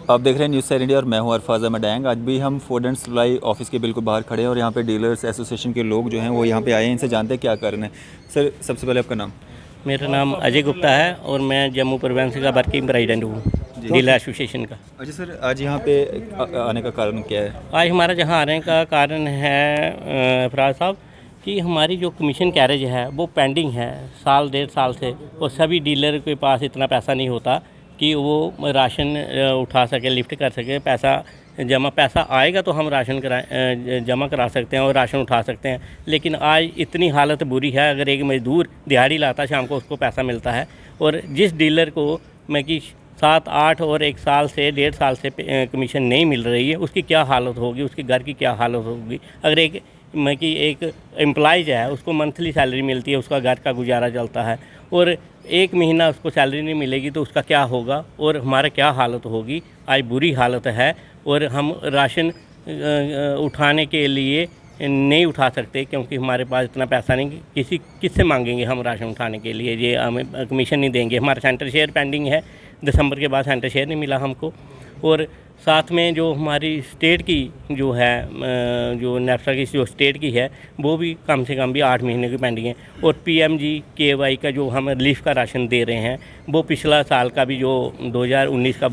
आप देख रहे हैं न्यूज़ सैर इंडिया और मैं हूं अरफाज अहमद डैंग। आज भी हम फूड एंड सप्लाई ऑफिस के बिल्कुल बाहर खड़े हैं और यहां पे डीलर्स एसोसिएशन के लोग जो हैं वो यहां पे आए हैं। इनसे जानते हैं क्या कारण है। सर, सबसे पहले आपका नाम। मेरा नाम अजय गुप्ता है और मैं जम्मू प्रोविंस का वर्किंग प्रेसिडेंट हूँ डीलर एसोसिएशन का। अच्छा सर, आज यहाँ पे आने का कारण क्या है? आज हमारा जहाँ आने का कारण है फराज साहब कि हमारी जो कमीशन कैरेज है वो पेंडिंग है साल 1.5 साल से, और सभी डीलर के पास इतना पैसा नहीं होता कि वो राशन उठा सके, लिफ्ट कर सके। पैसा आएगा तो हम राशन जमा करा सकते हैं और राशन उठा सकते हैं। लेकिन आज इतनी हालत बुरी है, अगर एक मज़दूर दिहाड़ी लाता शाम को उसको पैसा मिलता है, और जिस डीलर को मैं कि 7, 8 और 1 साल से 1.5 साल से कमीशन नहीं मिल रही है, उसकी क्या हालत होगी, उसके घर की क्या हालत होगी। अगर एक एम्प्लॉइज है, उसको मंथली सैलरी मिलती है, उसका घर का गुजारा चलता है, और 1 महीना उसको सैलरी नहीं मिलेगी तो उसका क्या होगा और हमारा क्या हालत होगी। आज बुरी हालत है और हम राशन उठाने के लिए नहीं उठा सकते क्योंकि हमारे पास इतना पैसा नहीं। किससे मांगेंगे हम राशन उठाने के लिए? ये हमें कमीशन नहीं देंगे। हमारा सेंटर शेयर पेंडिंग है, दिसंबर के बाद सेंटर शेयर नहीं मिला हमको। और साथ में जो हमारी स्टेट की जो है, जो नेफ्सा की जो स्टेट की है, वो भी कम से कम भी 8 महीने की पेंडिंग है। और PMGKY का जो हम रिलीफ का राशन दे रहे हैं, वो पिछला साल का भी जो 2019 का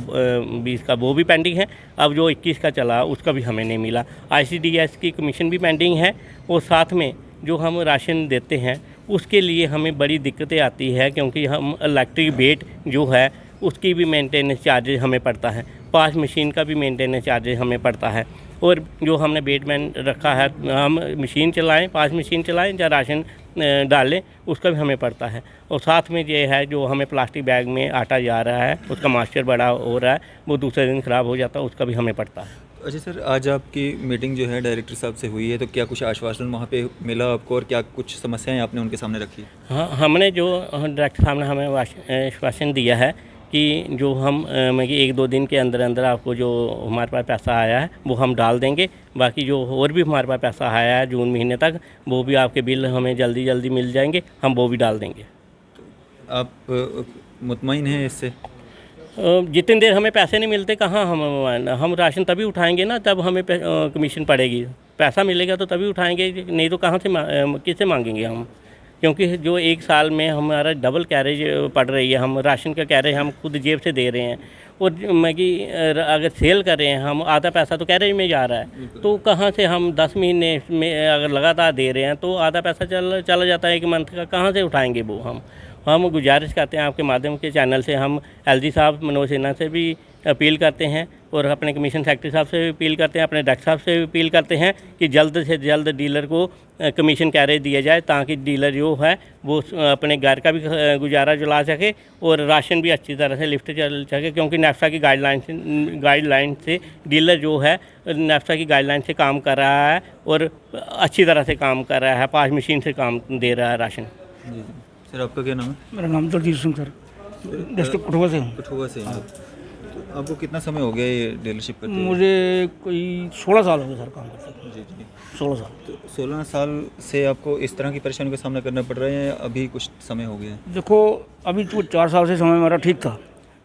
20 का वो भी पेंडिंग है। अब जो 21 का चला उसका भी हमें नहीं मिला। ICDS की कमीशन भी पेंडिंग है, और साथ में जो हम राशन देते हैं उसके लिए हमें बड़ी दिक्कतें आती है क्योंकि हम इलेक्ट्रिक बेट जो है उसकी भी मेंटेनेंस चार्जेस हमें पड़ता है, पास मशीन का भी मेंटेनेंस चार्जेस हमें पड़ता है। और जो हमने बेटमैन रखा है, हम मशीन चलाएं, पास मशीन चलाएं या राशन डालें, उसका भी हमें पड़ता है। और साथ में ये है जो हमें प्लास्टिक बैग में आटा जा रहा है, उसका मॉइस्चर बड़ा हो रहा है, वो दूसरे दिन ख़राब हो जाता है, उसका भी हमें पड़ता है। अच्छा सर, आज आपकी मीटिंग जो है डायरेक्टर साहब से हुई है, तो क्या कुछ आश्वासन वहाँ पे मिला आपको और क्या कुछ समस्याएं आपने उनके सामने रखी? हाँ, हमने जो डायरेक्टर साहब ने हमें आश्वासन दिया है कि जो हम मैं कि 1-2 दिन के अंदर अंदर आपको जो हमारे पास पैसा आया है वो हम डाल देंगे। बाकी जो और भी हमारे पास पैसा आया है जून महीने तक, वो भी आपके बिल हमें जल्दी जल्दी मिल जाएंगे, हम वो भी डाल देंगे। आप मुतमईन हैं इससे? जितनी देर हमें पैसे नहीं मिलते कहाँ हम राशन तभी उठाएंगे ना, तब हमें कमीशन पड़ेगी। पैसा मिलेगा तो तभी उठाएंगे, नहीं तो कहाँ से किससे मांगेंगे हम? क्योंकि जो 1 साल में हमारा डबल कैरेज पड़ रही है, हम राशन का कैरेज हम खुद जेब से दे रहे हैं, और मैं कि अगर सेल कर रहे हैं हम, आधा पैसा तो कैरेज में जा रहा है, तो कहाँ से हम 10 महीने में अगर लगातार दे रहे हैं तो आधा पैसा चला जाता है 1 मंथ का, कहाँ से उठाएंगे वो हम गुजारिश करते हैं आपके माध्यम के चैनल से। हम LG साहब मनोज सिन्हा से भी अपील करते हैं और अपने कमीशन सेक्रेटरी साहब से भी अपील करते हैं, अपने डायरेक्टर साहब से भी अपील करते हैं कि जल्द से जल्द डीलर को कमीशन कैरेज दिया जाए, ताकि डीलर जो है वो अपने घर का भी गुजारा चला सके और राशन भी अच्छी तरह से लिफ्ट चल सके। क्योंकि नेफ्सा की गाइडलाइन से डीलर जो है नेफ्सा की गाइडलाइन से काम कर रहा है और अच्छी तरह से काम कर रहा है, पास मशीन से काम दे रहा है राशन। जी सर, आपका क्या नाम है? मेरा नाम दलजीत सिंह सर, डिस्ट्रिक्ट कठुआ से हूँ। कठुआ से हैं। तो आपको कितना समय हो गया ये डीलरशिप करते हुए? मुझे कोई 16 साल हो गए सर काम करते। जी जी, 16 साल। तो 16 साल से आपको इस तरह की परेशानियों का सामना करना पड़ रहा है या अभी कुछ समय हो गया? देखो, अभी तो 4 साल से समय हमारा ठीक था,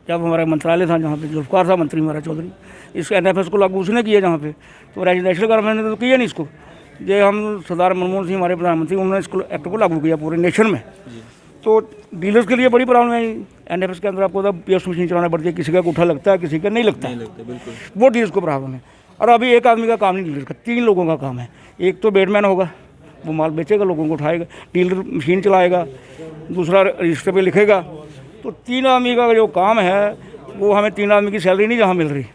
जब हमारा मंत्रालय था जहाँ पे जुल्फ़िकार था मंत्री हमारा चौधरी, इस NFS को लागू उसने किया जहाँ पे, तो नेशनल गवर्नमेंट ने तो किया नहीं इसको। ये हम सरदार मनमोहन सिंह हमारे प्रधानमंत्री, उन्होंने इसको एक्ट को लागू किया पूरे नेशन में। तो डीलर्स के लिए बड़ी प्रॉब्लम है। NFS के अंदर आपको तो POS मशीन चलाना पड़ती है, किसी का अंगूठा लगता है, किसी का नहीं लगता बिल्कुल। वो डीलर्स को प्रॉब्लम है। और अभी एक आदमी का काम नहीं डीलर का, 3 लोगों का काम है। एक तो बेटमैन होगा, वो माल बेचेगा, लोगों को उठाएगा, डीलर मशीन चलाएगा, दूसरा रजिस्टर पे लिखेगा। तो 3 आदमी का जो काम है वो हमें 3 आदमी की सैलरी नहीं जहाँ मिल रही।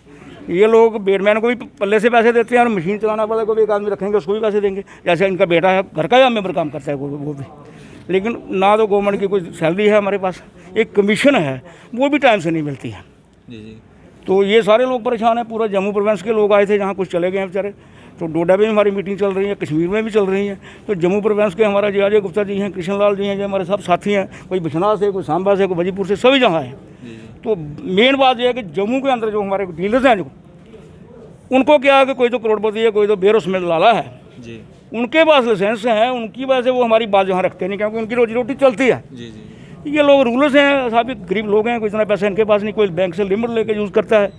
ये लोग बेटमैन को भी पल्ले से पैसे देते हैं और मशीन चलाने वाले को भी एक आदमी रखेंगे, उसको भी पैसे देंगे। जैसे इनका बेटा है, घर का ही मेंबर काम करता है वो भी, लेकिन ना तो गवर्नमेंट की कोई सैलरी है हमारे पास, एक कमीशन है वो भी टाइम से नहीं मिलती है। जी। तो ये सारे लोग परेशान हैं। पूरा जम्मू प्रोविंस के लोग आए थे, जहाँ कुछ चले गए हैं बेचारे। तो डोडा में भी हमारी मीटिंग चल रही है, कश्मीर में भी चल रही है। तो जम्मू प्रोविंस के हमारा अजय गुप्ता जी हैं, कृष्ण लाल जी हैं, जो हमारे सब साथी हैं, कोई बिश्नाथ से, कोई सांबा से, कोई वजीपुर से, सभी जहाँ हैं। तो मेन बात यह है कि जम्मू के अंदर जो हमारे डीलर्स हैं, जो उनको क्या है कि कोई तो करोड़पति है, कोई तो बेरोस में लाला है जी, उनके पास लाइसेंस है, उनकी वजह से वो हमारी बात यहाँ रखते नहीं, क्योंकि उनकी रोजी रोटी चलती है। जी जी। ये लोग रूलर्स हैं, साहब गरीब लोग हैं, कोई इतना पैसा इनके पास नहीं, कोई बैंक से लिमिट लेके यूज़ करता है।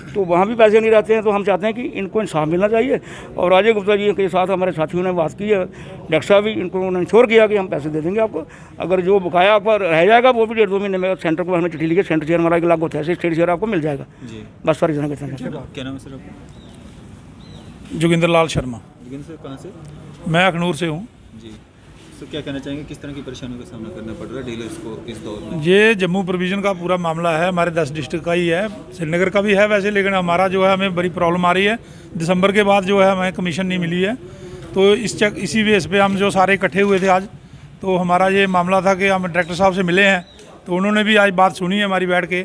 तो वहाँ भी पैसे नहीं रहते हैं। तो हम चाहते हैं कि इनको इंसाफ मिलना चाहिए। और राजीव गुप्ता जी के साथ हमारे साथियों ने बात की है, डॉक्टर साहब भी इनको उन्होंने इंश्योर किया कि हम पैसे दे देंगे आपको। अगर जो बकाया आपका रह जाएगा वो भी 1.5-2 महीने में सेंटर को हमने चिट्ठी लिखी, सेंटर शेयर हमारा 1 लाख होता है, ऐसे स्टेट शेयर आपको मिल जाएगा जी। बस सारी जगह कहते हैं। क्या नाम है सर आपका? जोगिंदर लाल शर्मा। लेकिन सर कहाँ से? मैं अखनूर से हूँ। जी। तो क्या कहना चाहेंगे, किस तरह की परेशानियों का सामना करना पड़ रहा है डीलर्स को इस दौर में? ये जम्मू प्रोविज़न का पूरा मामला है, हमारे 10 डिस्ट्रिक्ट का ही है, श्रीनगर का भी है वैसे, लेकिन हमारा जो है हमें बड़ी प्रॉब्लम आ रही है। दिसंबर के बाद जो है हमें कमीशन नहीं मिली है, तो इसी बेस पे हम जो सारे इकट्ठे हुए थे आज, तो हमारा ये मामला था कि हम डायरेक्टर साहब से मिले हैं, तो उन्होंने भी आज बात सुनी है हमारी बैठ के।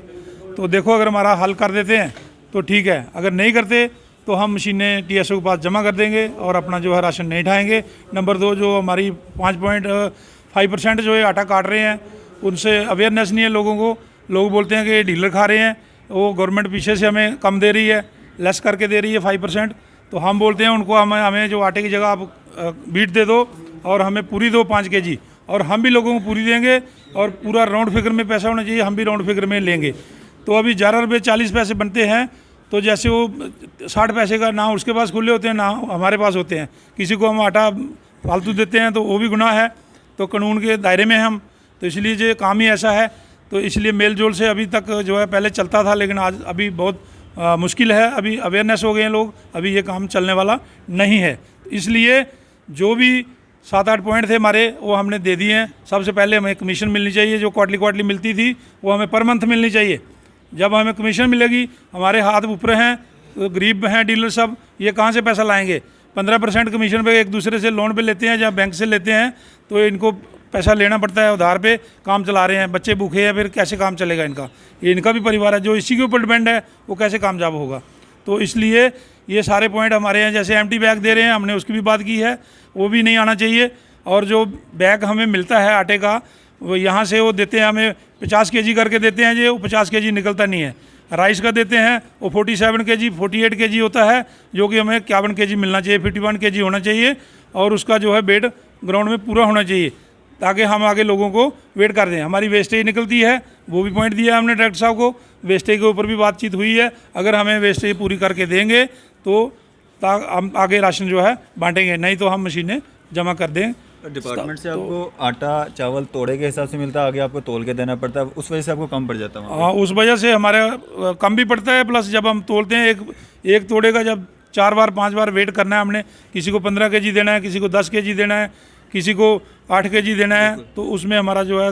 तो देखो अगर हमारा हल कर देते हैं तो ठीक है, अगर नहीं करते तो हम मशीनें TSO के पास जमा कर देंगे और अपना जो है राशन नहीं ढाएंगे। नंबर 2, जो हमारी 5.5% जो है आटा काट रहे हैं, उनसे अवेयरनेस नहीं है लोगों को। लोग बोलते हैं कि डीलर खा रहे हैं, वो गवर्नमेंट पीछे से हमें कम दे रही है, लेस करके दे रही है 5%। तो हम बोलते हैं उनको हमें जो आटे की जगह आप बीट दे दो और हमें पूरी दो 5 kg, और हम भी लोगों को पूरी देंगे और पूरा राउंड फिगर में पैसा होना चाहिए, हम भी राउंड फिगर में लेंगे। तो अभी 11 रुपये 40 पैसे बनते हैं, तो जैसे वो 60 पैसे का ना उसके पास खुले होते हैं ना हमारे पास होते हैं। किसी को हम आटा फालतू देते हैं तो वो भी गुनाह है, तो कानून के दायरे में हम, तो इसलिए जो काम ही ऐसा है। तो इसलिए मेल जोल से अभी तक जो है पहले चलता था, लेकिन आज अभी बहुत मुश्किल है। अभी अवेयरनेस हो गए हैं लोग, अभी ये काम चलने वाला नहीं है। इसलिए जो भी 7-8 पॉइंट थे हमारे, वो हमने दे दिए हैं। सबसे पहले हमें कमीशन मिलनी चाहिए, जो क्वार्टरली मिलती थी वो हमें पर मंथ मिलनी चाहिए। जब हमें कमीशन मिलेगी, हमारे हाथ ऊपर हैं, तो गरीब हैं डीलर सब, ये कहाँ से पैसा लाएंगे? 15% कमीशन पे एक दूसरे से लोन पे लेते हैं या बैंक से लेते हैं, तो इनको पैसा लेना पड़ता है, उधार पे काम चला रहे हैं। बच्चे भूखे हैं, फिर कैसे काम चलेगा इनका? ये इनका भी परिवार है जो इसी के ऊपर डिपेंड है, वो कैसे कामयाब होगा? तो इसलिए ये सारे पॉइंट हमारे हैं। जैसे एम्प्टी बैग दे रहे हैं, हमने उसकी भी बात की है, वो भी नहीं आना चाहिए। और जो बैग हमें मिलता है आटे का, वो यहाँ से वो देते हैं हमें 50 kg करके देते हैं, जो 50 kg निकलता नहीं है। राइस का देते हैं वो 47 kg 48 kg होता है, जो कि हमें 51 kg मिलना चाहिए, 51 kg होना चाहिए, और उसका जो है वेट ग्राउंड में पूरा होना चाहिए, ताकि हम आगे लोगों को वेट कर दें। हमारी वेस्टेज निकलती है, वो भी पॉइंट दिया है हमने डायरेक्टर साहब को, वेस्टेज के ऊपर भी बातचीत हुई है। अगर हमें वेस्टेज पूरी करके देंगे तो हम आगे राशन जो है बांटेंगे, नहीं तो हम मशीनें जमा कर दें। डिपार्टमेंट से आपको आटा चावल तोड़े के हिसाब से मिलता है, आगे आपको तोल के देना पड़ता है, उस वजह से आपको कम पड़ जाता है वहाँ पे। हाँ, उस वजह से हमारे कम भी पड़ता है, प्लस जब हम तोलते हैं एक तोड़े का जब 4 बार 5 बार वेट करना है हमने, किसी को 15 kg देना है, किसी को 10 kg देना है, किसी को 8 kg देना है, तो उसमें हमारा जो है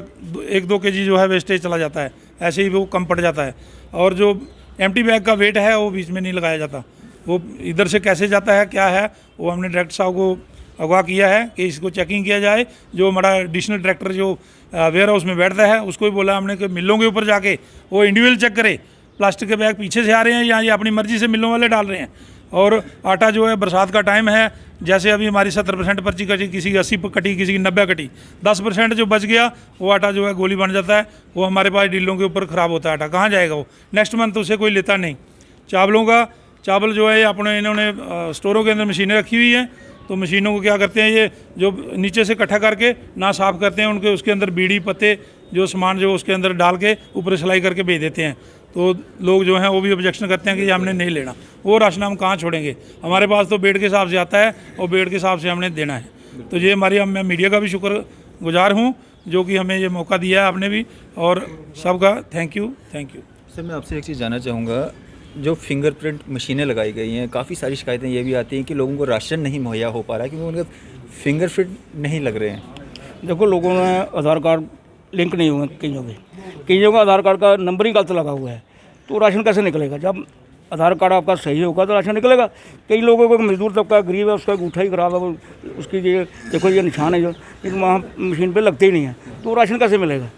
1-2 kg जो है वेस्टेज चला जाता है, ऐसे ही वो कम पड़ जाता है। और जो एम्प्टी बैग का वेट है वो बीच में नहीं लगाया जाता, वो इधर से कैसे जाता है क्या है, वो हमने डायरेक्टर साहब को अगवा किया है कि इसको चेकिंग किया जाए। जो हमारा एडिशनल डायरेक्टर जो वेयर हाउस में बैठता है, उसको भी बोला हमने कि मिलों के ऊपर जाके वो इंडिविजुअल चेक करे, प्लास्टिक के बैग पीछे से आ रहे हैं या ये अपनी मर्जी से मिलों वाले डाल रहे हैं। और आटा जो है, बरसात का टाइम है, जैसे अभी हमारी 70% पर्ची कटी, किसी की 80 कटी, किसी की 90 कटी, 10% जो बच गया वो आटा जो है गोली बन जाता है, वो हमारे पास डीलरों के ऊपर ख़राब होता है आटा। कहाँ जाएगा वो? नेक्स्ट मंथ उसे कोई लेता नहीं। चावलों का चावल जो है अपने इन्होंने स्टोरों के अंदर मशीनें रखी हुई हैं, तो मशीनों को क्या करते हैं, ये जो नीचे से इकट्ठा करके ना साफ़ करते हैं, उनके उसके अंदर बीड़ी पत्ते जो सामान जो उसके अंदर डाल के ऊपर सिलाई करके भेज देते हैं। तो लोग जो हैं वो भी ऑब्जेक्शन करते हैं कि ये हमने नहीं लेना, वो राशन हम कहाँ छोड़ेंगे? हमारे पास तो बेड के हिसाब से आता है और बेड के हिसाब से हमने देना है। तो ये हमारी, मैं मीडिया का भी शुक्रगुजार हूँ जो कि हमें ये मौका दिया है आपने भी, और सबका थैंक यू। सर मैं आपसे एक चीज़ जानना चाहूँगा, जो फिंगरप्रिंट मशीनें लगाई गई हैं, काफ़ी सारी शिकायतें ये भी आती हैं कि लोगों को राशन नहीं मुहैया हो पा रहा है क्योंकि उनके फिंगरप्रिंट नहीं लग रहे हैं। देखो, लोगों ने आधार कार्ड लिंक नहीं हुए, कईयों का आधार कार्ड का नंबर ही गलत लगा हुआ है, तो राशन कैसे निकलेगा? जब आधार कार्ड आपका सही होगा तो राशन निकलेगा। कई लोगों को, मजदूर तबका गरीब है, उसका अंगूठा ही खराब है, वो उसकी ये देखो ये निशान है जो, लेकिन वहाँ मशीन पे लगते ही नहीं है, तो राशन कैसे मिलेगा?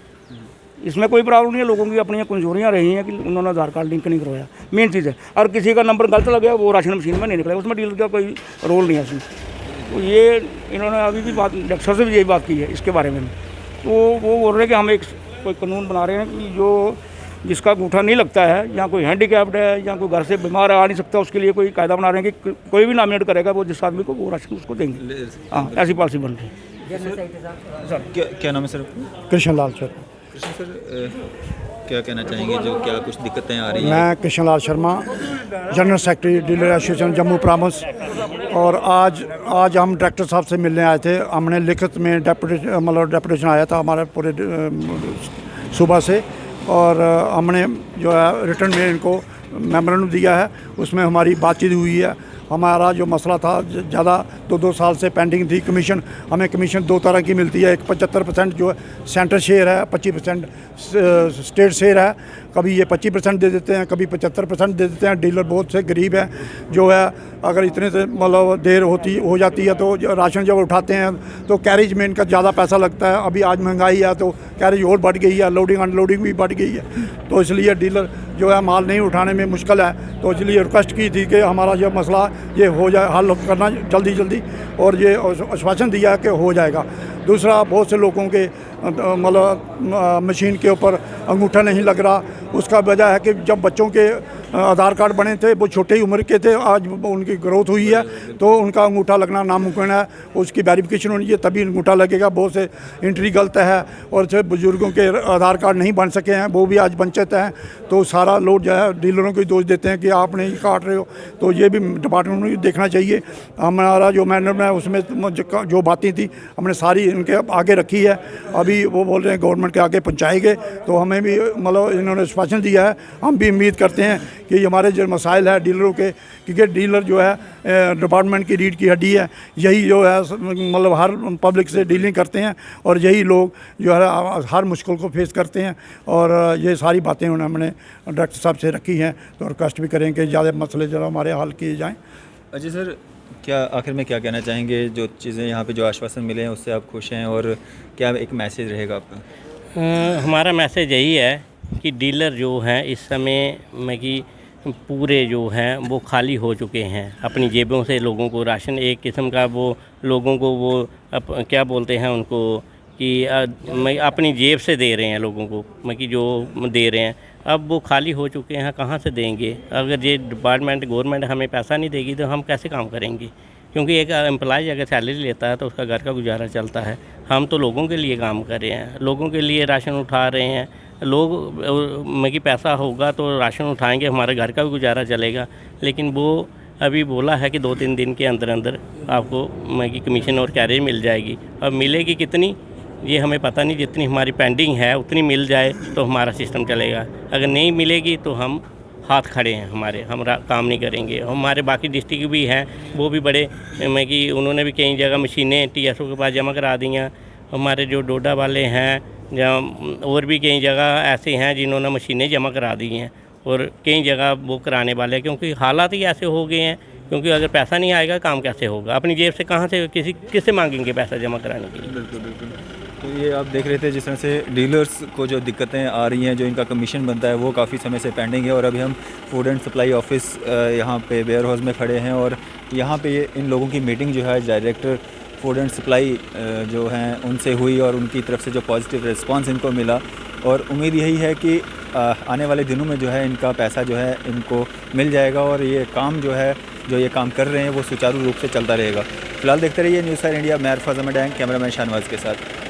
इसमें कोई प्रॉब्लम नहीं है, लोगों की अपनी कमजोरियाँ रही हैं कि उन्होंने आधार कार्ड लिंक नहीं करवाया, मेन चीज़ है। और किसी का नंबर गलत लग गया, वो राशन मशीन में नहीं निकलेगा, उसमें डीलर का कोई रोल नहीं है उसमें। तो ये इन्होंने अभी भी बात डॉक्टर से भी यही बात की है इसके बारे में। तो वो बोल रहे हैं कि हम एक कोई कानून बना रहे हैं कि जो जिसका अंगूठा नहीं लगता है, या कोई हैंडीकैप्ड है, या कोई घर से बीमार आ नहीं सकता, उसके लिए कोई कायदा बना रहे हैं कि कोई भी नॉमिनेट करेगा वो जिस आदमी को, वो राशन उसको देंगे। हाँ, ऐसी पॉलिसी बन रही है। क्या नाम है सर? कृष्ण लाल सर। कृष्ण सर, क्या कहना चाहेंगे, जो क्या कुछ दिक्कतें आ रही हैं? मैं Krishna Lal Sharma, general secretary dealer association Jammu प्रामस। और आज हम डायरेक्टर साहब से मिलने आए थे। हमने लिखित में डेपुटेशन आया था हमारे पूरे सूबा से, और हमने जो है रिटर्न में इनको मेमोरेंडम दिया है। उसमें हमारी बातचीत हुई है। हमारा जो मसला था, ज़्यादा 2 साल से पेंडिंग थी कमीशन। हमें कमीशन 2 तरह की मिलती है, एक 75% जो सेंटर शेयर है, 25% स्टेट शेयर है। कभी ये 25% दे देते हैं, कभी 75% दे देते हैं। डीलर बहुत से गरीब हैं, जो है अगर इतने से मतलब देर हो जाती है तो राशन जब उठाते हैं तो कैरेज में इनका ज़्यादा पैसा लगता है। अभी आज महंगाई है तो कैरेज और बढ़ गई है, लोडिंग अनलोडिंग भी बढ़ गई है, तो इसलिए डीलर जो है माल नहीं उठाने में मुश्किल है। तो इसलिए रिक्वेस्ट की थी कि हमारा जो मसला ये हो जाए, हल करना जल्दी, और ये आश्वासन दिया है कि हो जाएगा। दूसरा, बहुत से लोगों के मतलब मशीन के ऊपर अंगूठा नहीं लग रहा। उसका वजह है कि जब बच्चों के आधार कार्ड बने थे वो छोटे ही उम्र के थे, आज उनकी ग्रोथ हुई है तो उनका अंगूठा लगना नामुमकिन है। उसकी वेरिफिकेशन होनी चाहिए तभी अंगूठा लगेगा। बहुत से एंट्री गलत है, और से बुजुर्गों के आधार कार्ड नहीं बन सके हैं, वो भी आज वंचित हैं। तो सारा लोग जो है डीलरों को ही दोष देते हैं कि आप नहीं काट रहे हो। तो ये भी डिपार्टमेंट में देखना चाहिए। हमारा जो मैनुअल है उसमें जो बातें थी हमने सारी इनके आगे रखी है। अभी वो बोल रहे हैं गवर्नमेंट के आगे पहुँचाएंगे, तो हमें भी मतलब इन्होंने आश्वासन दिया है। हम भी उम्मीद करते हैं कि हमारे जो मसाइल है डीलरों के, क्योंकि डीलर जो है डिपार्टमेंट की रीढ़ की हड्डी है। यही जो है मतलब हर पब्लिक से डीलिंग करते हैं, और यही लोग जो है हर मुश्किल को फेस करते हैं। और ये सारी बातें हमने डायरेक्टर साहब से रखी हैं, तो रिक्वेस्ट भी करें कि ज़्यादा मसले जो हमारे हल किए जाएँ। अजय सर, क्या आखिर में क्या कहना चाहेंगे? जो चीज़ें यहाँ पे जो आश्वासन मिले हैं उससे आप खुश हैं, और क्या एक मैसेज रहेगा आपका? हमारा मैसेज यही है कि डीलर जो हैं इस समय में कि पूरे जो हैं वो खाली हो चुके हैं। अपनी जेबों से लोगों को राशन एक किस्म का वो लोगों को वो क्या बोलते हैं उनको कि अपनी जेब से दे रहे हैं लोगों को, कि जो दे रहे हैं अब वो खाली हो चुके हैं। कहाँ से देंगे? अगर ये गवर्नमेंट हमें पैसा नहीं देगी तो हम कैसे काम करेंगे? क्योंकि एक एम्प्लॉय अगर सैलरी लेता है तो उसका घर का गुजारा चलता है। हम तो लोगों के लिए काम कर रहे हैं, लोगों के लिए राशन उठा रहे हैं। लोग कि पैसा होगा तो राशन उठाएंगे, हमारे घर का भी गुजारा चलेगा। लेकिन वो अभी बोला है कि 2-3 दिन के अंदर आपको कि कमीशन और कैरेज मिल जाएगी। अब मिलेगी कितनी ये हमें पता नहीं। जितनी हमारी पेंडिंग है उतनी मिल जाए तो हमारा सिस्टम चलेगा। अगर नहीं मिलेगी तो हम हाथ खड़े हैं, हम काम नहीं करेंगे। हमारे बाकी डिस्ट्रिक्ट भी हैं, वो भी बड़े कि उन्होंने भी कई जगह मशीनें TSO के पास जमा करा दी हैं। हमारे जो डोडा वाले हैं जहाँ, और भी कई जगह ऐसे हैं जिन्होंने मशीनें जमा करा दी हैं, और कई जगह वो कराने वाले हैं। क्योंकि हालात ही ऐसे हो गए हैं, क्योंकि अगर पैसा नहीं आएगा काम कैसे होगा? अपनी जेब से कहाँ से किससे मांगेंगे पैसा जमा कराने के लिए? बिल्कुल। तो ये आप देख रहे थे जिस तरह से डीलर्स को जो दिक्कतें आ रही हैं, जो इनका कमीशन बनता है वो काफ़ी समय से पेंडिंग है। और अभी हम फूड एंड सप्लाई ऑफिस यहाँ पे वेयर हाउस में खड़े हैं, और यहाँ पे इन लोगों की मीटिंग जो है डायरेक्टर फूड एंड सप्लाई जो हैं उनसे हुई, और उनकी तरफ से जो पॉजिटिव रिस्पांस इनको मिला। और उम्मीद यही है कि आने वाले दिनों में जो है इनका पैसा जो है इनको मिल जाएगा, और ये काम जो है जो ये काम कर रहे हैं वो सुचारू रूप से चलता रहेगा। फिलहाल देखते रहिए न्यूज़ 5 इंडिया। मैं अरफाज अहमद, कैमरामैन शाहनवाज के साथ।